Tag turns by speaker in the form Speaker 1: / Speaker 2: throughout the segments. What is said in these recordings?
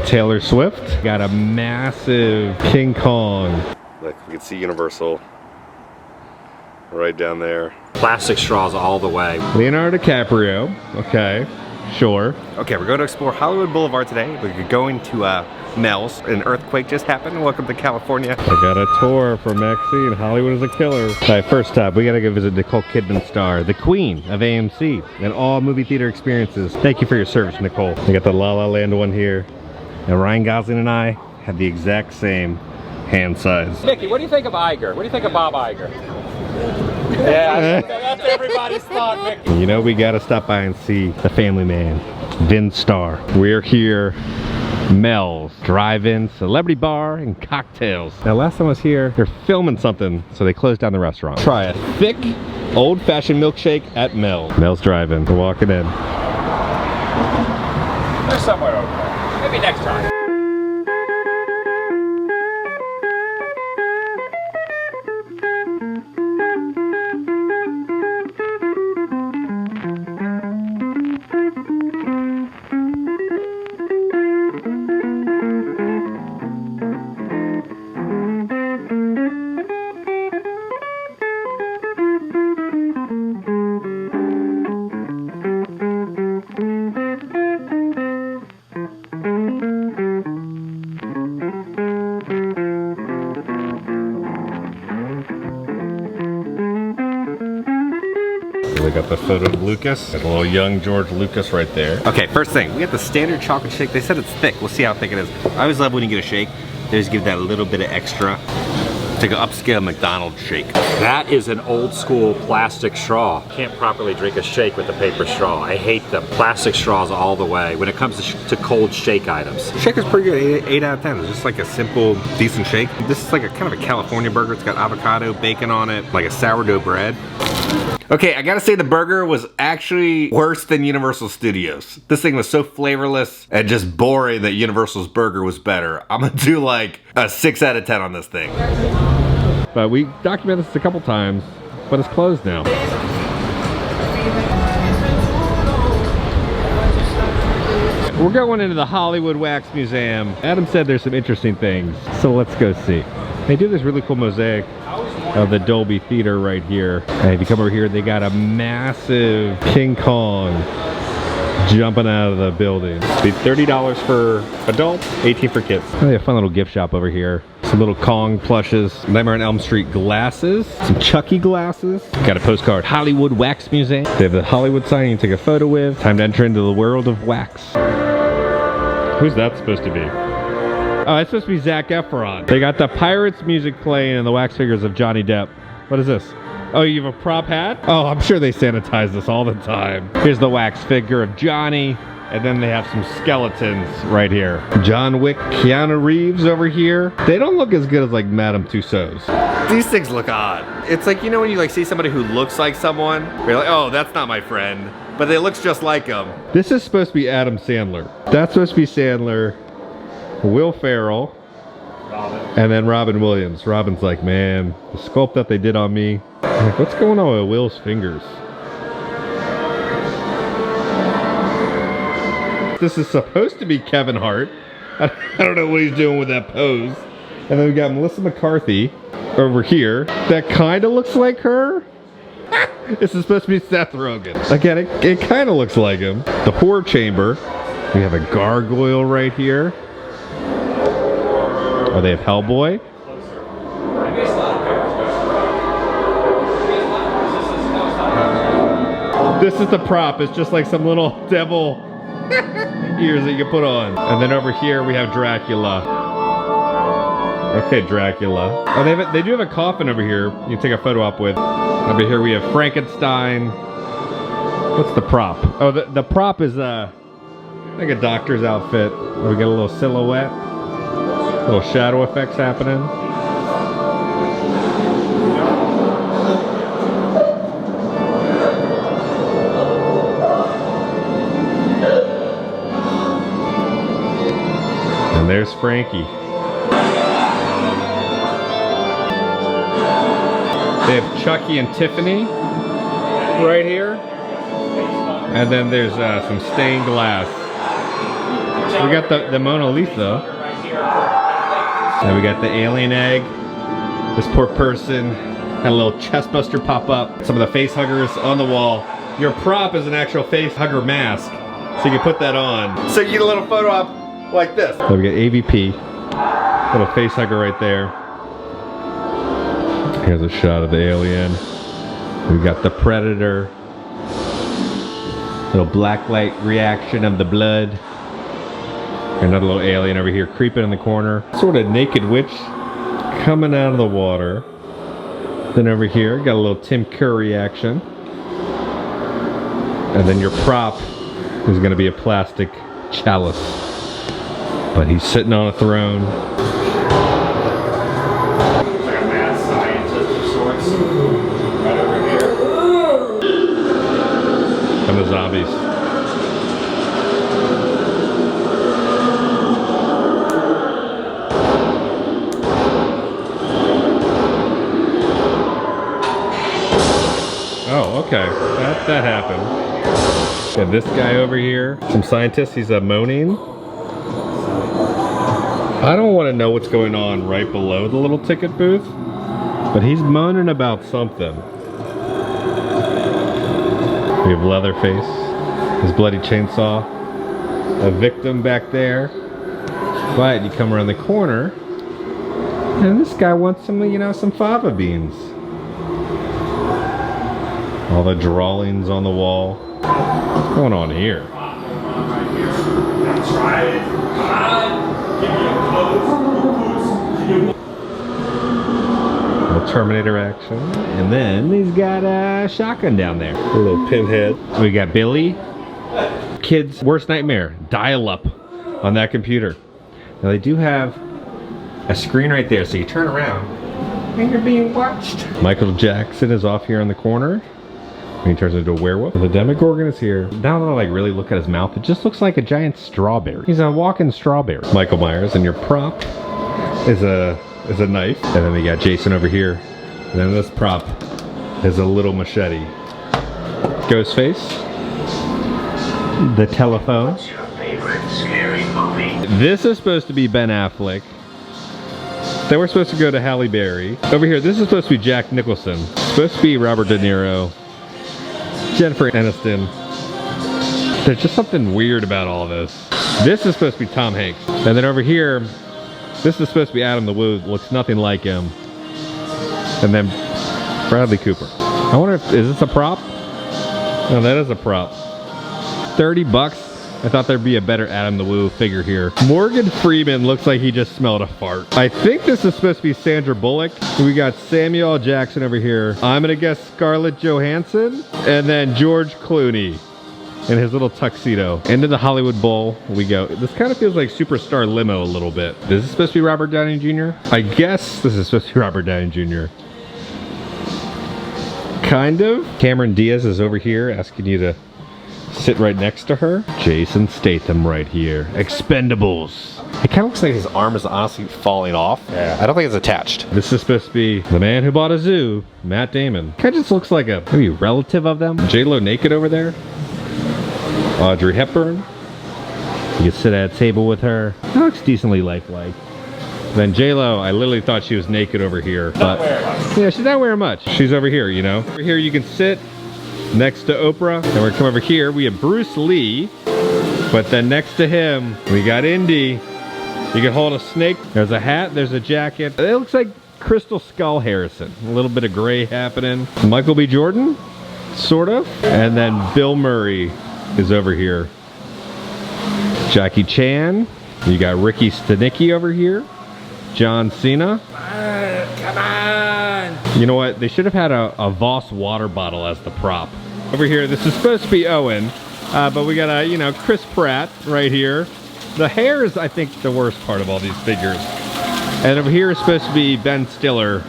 Speaker 1: Taylor Swift. Got a massive King Kong.
Speaker 2: Look, we can see Universal right down there.
Speaker 3: Plastic straws all the way.
Speaker 1: Leonardo DiCaprio. Okay, sure.
Speaker 2: Okay, we're going to explore Hollywood Boulevard today. We're going to Mel's. An earthquake just happened. Welcome to California.
Speaker 1: I got a tour for Maxine. Hollywood is a killer. All right, first stop, we gotta go visit Nicole Kidman's star, the queen of AMC and all movie theater experiences. Thank you for your service, Nicole. We got the La La Land one here. And Ryan Gosling and I had the exact same hand size.
Speaker 3: Mickey, what do you think of Iger? What do you think of Bob Iger? Yeah, that's everybody's thought, Mickey.
Speaker 1: You know, we gotta stop by and see the family man, Vince Starr. We're here, Mel's Drive-In Celebrity Bar and Cocktails. Now, last time I was here, they're filming something, so they closed down the restaurant. Try a thick, old-fashioned milkshake at Mel's Drive-In. We're walking in.
Speaker 3: There's somewhere over there. Maybe next time.
Speaker 1: We got the photo of Lucas. Got a little young George Lucas right there.
Speaker 2: Okay, first thing, we got the standard chocolate shake. They said it's thick. We'll see how thick it is. I always love when you get a shake, they just give that little bit of extra. It's like an upscale McDonald's shake.
Speaker 3: That is an old school plastic straw. Can't properly drink a shake with a paper straw. I hate them. Plastic straws all the way when it comes to cold shake items.
Speaker 2: Shake is pretty good, 8 out of 10. It's just like a simple, decent shake. This is like a kind of a California burger. It's got avocado, bacon on it, like a sourdough bread. Okay, I gotta say the burger was actually worse than Universal Studios. This thing was so flavorless and just boring that Universal's burger was better. I'm gonna do like a 6 out of 10 on this thing.
Speaker 1: But we documented this a couple times, but it's closed now. We're going into the Hollywood Wax Museum. Adam said there's some interesting things, so let's go see. They do this really cool mosaic of the Dolby Theater right here. And if you come over here, they got a massive King Kong jumping out of the building. Be $30 for adults, 18 for kids. Oh, they have a fun little gift shop over here. Some little Kong plushes, Nightmare on Elm Street glasses, some Chucky glasses. Got a postcard, Hollywood Wax Museum. They have the Hollywood sign you can take a photo with. Time to enter into the world of wax. Who's that supposed to be? Oh, it's supposed to be Zac Efron. They got the Pirates music playing and the wax figures of Johnny Depp. What is this? Oh, you have a prop hat? Oh, I'm sure they sanitize this all the time. Here's the wax figure of Johnny. And then they have some skeletons right here. John Wick, Keanu Reeves over here. They don't look as good as like Madame Tussauds.
Speaker 2: These things look odd. It's like, you know when you like see somebody who looks like someone? You're like, oh, that's not my friend. But they looks just like him.
Speaker 1: This is supposed to be Adam Sandler. That's supposed to be Sandler, Will Ferrell,
Speaker 3: Robin.
Speaker 1: And then Robin Williams. Robin's like, man, the sculpt that they did on me. I'm like, what's going on with Will's fingers? This is supposed to be Kevin Hart. I don't know what he's doing with that pose. And then we got Melissa McCarthy over here. That kind of looks like her. This is supposed to be Seth Rogen. Again, it kind of looks like him. The Horror Chamber. We have a gargoyle right here. Oh, they have Hellboy. This is the prop. It's just like some little devil ears that you put on. And then over here we have Dracula. Okay, Dracula. Oh, they do have a coffin over here you can take a photo op with. Over here we have Frankenstein. What's the prop? Oh, the prop is like a doctor's outfit. We got a little silhouette. Little shadow effects happening. And there's Frankie. They have Chucky and Tiffany right here. And then there's some stained glass. We got the Mona Lisa. And we got the alien egg. This poor person had a little chest buster pop up. Some of the face huggers on the wall. Your prop is an actual face hugger mask. So you can put that on. So you get a little photo op like this. So we got AVP. Little face hugger right there. Here's a shot of the alien. We got the predator. Little black light reaction of the blood. Another little alien over here creeping in the corner. Sort of naked witch coming out of the water. Then over here, got a little Tim Curry action. And then your prop is going to be a plastic chalice. But he's sitting on a throne.
Speaker 3: Like a mad scientist of sorts. Right over here.
Speaker 1: And the zombies. Oh, okay. That happened. Got this guy over here. Some scientist. He's a moaning. I don't want to know what's going on right below the little ticket booth, but he's moaning about something. We have Leatherface, his bloody chainsaw, a victim back there. But you come around the corner, and this guy wants some, you know, some fava beans. All the drawings on the wall. What's going on here?
Speaker 3: That's right. Come on. Give me a close.
Speaker 1: Little Terminator action. And then he's got a shotgun down there. A little pinhead. We got Billy. Kid's worst nightmare. Dial up on that computer. Now they do have a screen right there, so you turn around and you're being watched. Michael Jackson is off here in the corner. And he turns into a werewolf. The Demogorgon is here. Now that I like really look at his mouth, it just looks like a giant strawberry. He's a walking strawberry. Michael Myers, and your prop is a knife. And then we got Jason over here. And then this prop is a little machete. Ghostface. The telephone.
Speaker 4: What's your favorite scary movie?
Speaker 1: This is supposed to be Ben Affleck. Then we're supposed to go to Halle Berry. Over here, this is supposed to be Jack Nicholson. Supposed to be Robert De Niro. Jennifer Aniston. There's just something weird about all of this. This is supposed to be Tom Hanks. And then over here, this is supposed to be Adam the Woo. Looks nothing like him. And then Bradley Cooper. I wonder if, is this a prop? No, that is a prop. 30 bucks. I thought there'd be a better Adam the Woo figure here. Morgan Freeman looks like he just smelled a fart. I think this is supposed to be Sandra Bullock. We got Samuel L. Jackson over here. I'm gonna guess Scarlett Johansson. And then George Clooney in his little tuxedo. Into the Hollywood Bowl we go. This kind of feels like Superstar Limo a little bit. Is this supposed to be Robert Downey Jr.? I guess this is supposed to be Robert Downey Jr. Kind of. Cameron Diaz is over here asking you to sit right next to her. Jason Statham right here. Expendables. It kind of looks like his arm is honestly falling off.
Speaker 3: Yeah.
Speaker 1: I don't think it's attached. This is supposed to be the man who bought a zoo, Matt Damon. Kind of just looks like a maybe relative of them. J-Lo naked over there. Audrey Hepburn. You can sit at a table with her. That looks decently lifelike. Then J-Lo, I literally thought she was naked over here. But yeah, she's not wearing much. She's over here, you know. Over here you can sit next to Oprah. And we're gonna come over here. We have Bruce Lee. But then next to him, we got Indy. You can hold a snake. There's a hat. There's a jacket. It looks like Crystal Skull Harrison. A little bit of gray happening. Michael B. Jordan, sort of. And then Bill Murray is over here. Jackie Chan. You got Ricky Stenicki over here. John Cena.
Speaker 3: Come on!
Speaker 1: You know what? They should have had a Voss water bottle as the prop. Over here, this is supposed to be Owen. But we got a, you know, Chris Pratt right here. The hair is, I think, the worst part of all these figures. And over here is supposed to be Ben Stiller.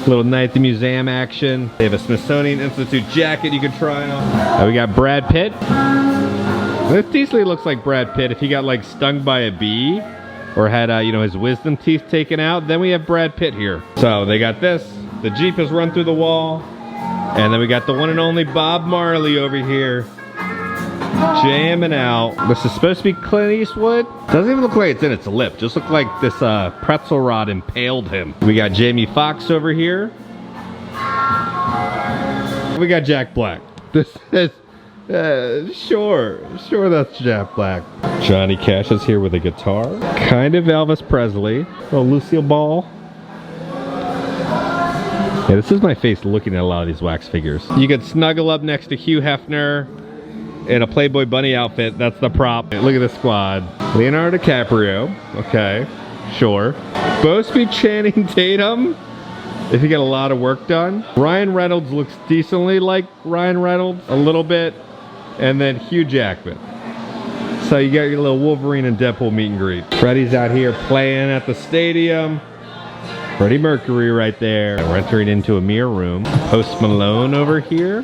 Speaker 1: Little Night at the Museum action. They have a Smithsonian Institute jacket you can try on. We got Brad Pitt. This decently looks like Brad Pitt if he got like stung by a bee or had, you know, his wisdom teeth taken out. Then we have Brad Pitt here. So they got this. The Jeep has run through the wall. And then we got the one and only Bob Marley over here. jamming out. This is supposed to be Clint Eastwood. Doesn't even look like it's in its lip. Just look like this pretzel rod impaled him. We got Jamie Foxx over here. We got Jack Black. This is sure that's Jack Black. Johnny Cash is here with a guitar. Kind of Elvis Presley. Oh, Lucille Ball. Yeah, this is my face looking at a lot of these wax figures. You could snuggle up next to Hugh Hefner in a Playboy bunny outfit. That's the prop. Look at the squad. Leonardo DiCaprio. Okay, sure. Supposed to be Channing Tatum if you get a lot of work done. Ryan Reynolds looks decently like Ryan Reynolds, a little bit. And then Hugh Jackman. So you got your little Wolverine and Deadpool meet and greet. Freddie's out here playing at the stadium. Freddie Mercury right there. We're entering into a mirror room. Post Malone over here.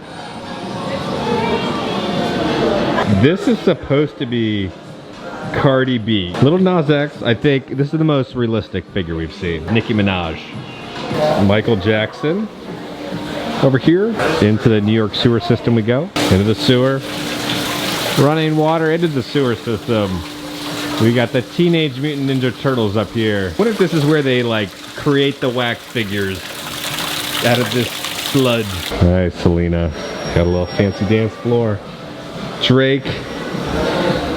Speaker 1: This is supposed to be Cardi B. Little Nas X, I think this is the most realistic figure we've seen. Nicki Minaj. Michael Jackson. Over here, into the New York sewer system we go. Into the sewer. Running water into the sewer system. We got the Teenage Mutant Ninja Turtles up here. What if this is where they like create the wax figures out of this sludge? All right, Selena. Got a little fancy dance floor. Drake.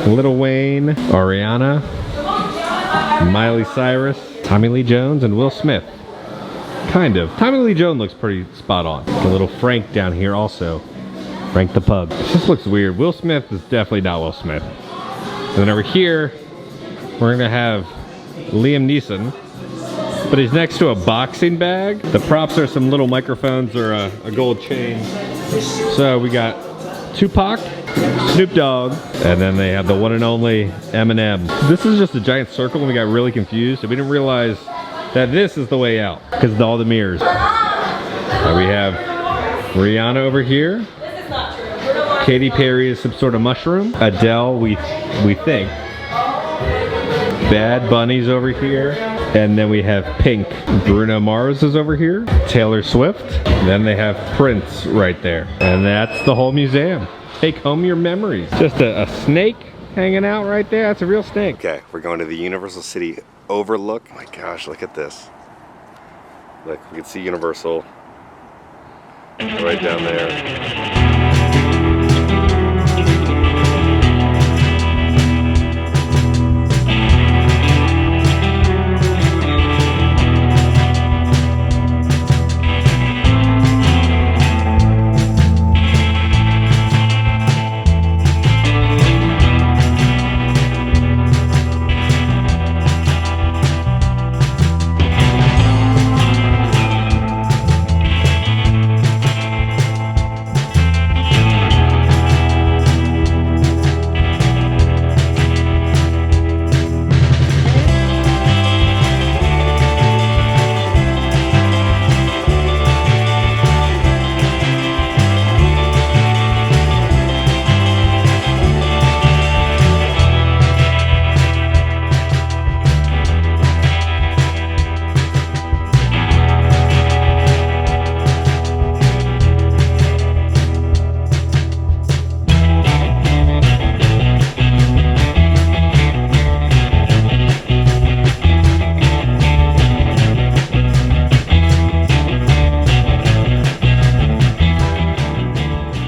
Speaker 1: Lil Wayne. Ariana. Miley Cyrus. Tommy Lee Jones and Will Smith. Kind of. Tommy Lee Jones looks pretty spot on. A little Frank down here also. Frank the Pug. This just looks weird. Will Smith is definitely not Will Smith. And then over here, we're gonna have Liam Neeson, but he's next to a boxing bag. The props are some little microphones or a gold chain. So we got Tupac, Snoop Dogg, and then they have the one and only Eminem. This is just a giant circle and we got really confused. We didn't realize that this is the way out because of all the mirrors. We have Rihanna over here. Katy Perry is some sort of mushroom. Adele, we think. Bad Bunny's over here. And then we have Pink. Bruno Mars is over here. Taylor Swift. Then they have Prince right there. And that's the whole museum. Take home your memories. Just a snake hanging out right there. That's a real snake.
Speaker 2: Okay, we're going to the Universal City Overlook. Oh my gosh, look at this. Look, we can see Universal right down there.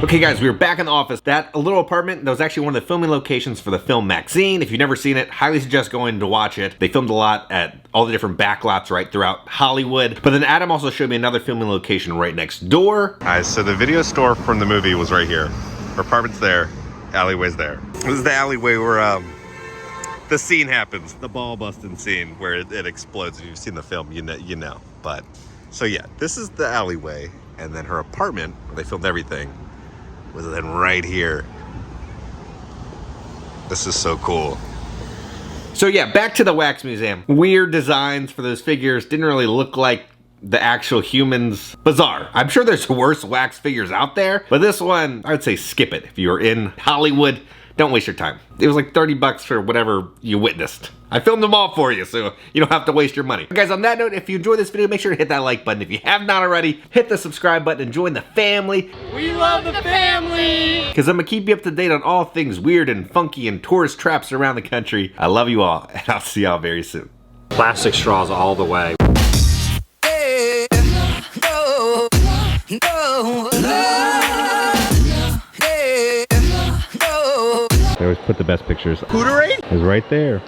Speaker 2: Okay guys, we are back in the office. That little apartment, that was actually one of the filming locations for the film Maxine. If you've never seen it, highly suggest going to watch it. They filmed a lot at all the different backlots right throughout Hollywood. But then Adam also showed me another filming location right next door. Alright, so the video store from the movie was right here. Her apartment's there, alleyway's there. This is the alleyway where the scene happens, the ball busting scene where it explodes. If you've seen the film, you know. But, so yeah, this is the alleyway. And then her apartment, where they filmed everything, was then right here. This is so cool. So yeah, back to the wax museum. Weird designs for those figures. Didn't really look like the actual humans. Bizarre. I'm sure there's worse wax figures out there, but this one, I would say skip it. If you're in Hollywood, don't waste your time. It was like 30 bucks for whatever you witnessed. I filmed them all for you, so you don't have to waste your money. Guys, on that note, if you enjoyed this video, make sure to hit that like button. If you have not already, hit the subscribe button and join the family.
Speaker 5: We love the family!
Speaker 2: Because I'm going to keep you up to date on all things weird and funky and tourist traps around the country. I love you all, and I'll see y'all very soon.
Speaker 3: Plastic straws all the way.
Speaker 1: They always put the best pictures. Hooterade? It's right there.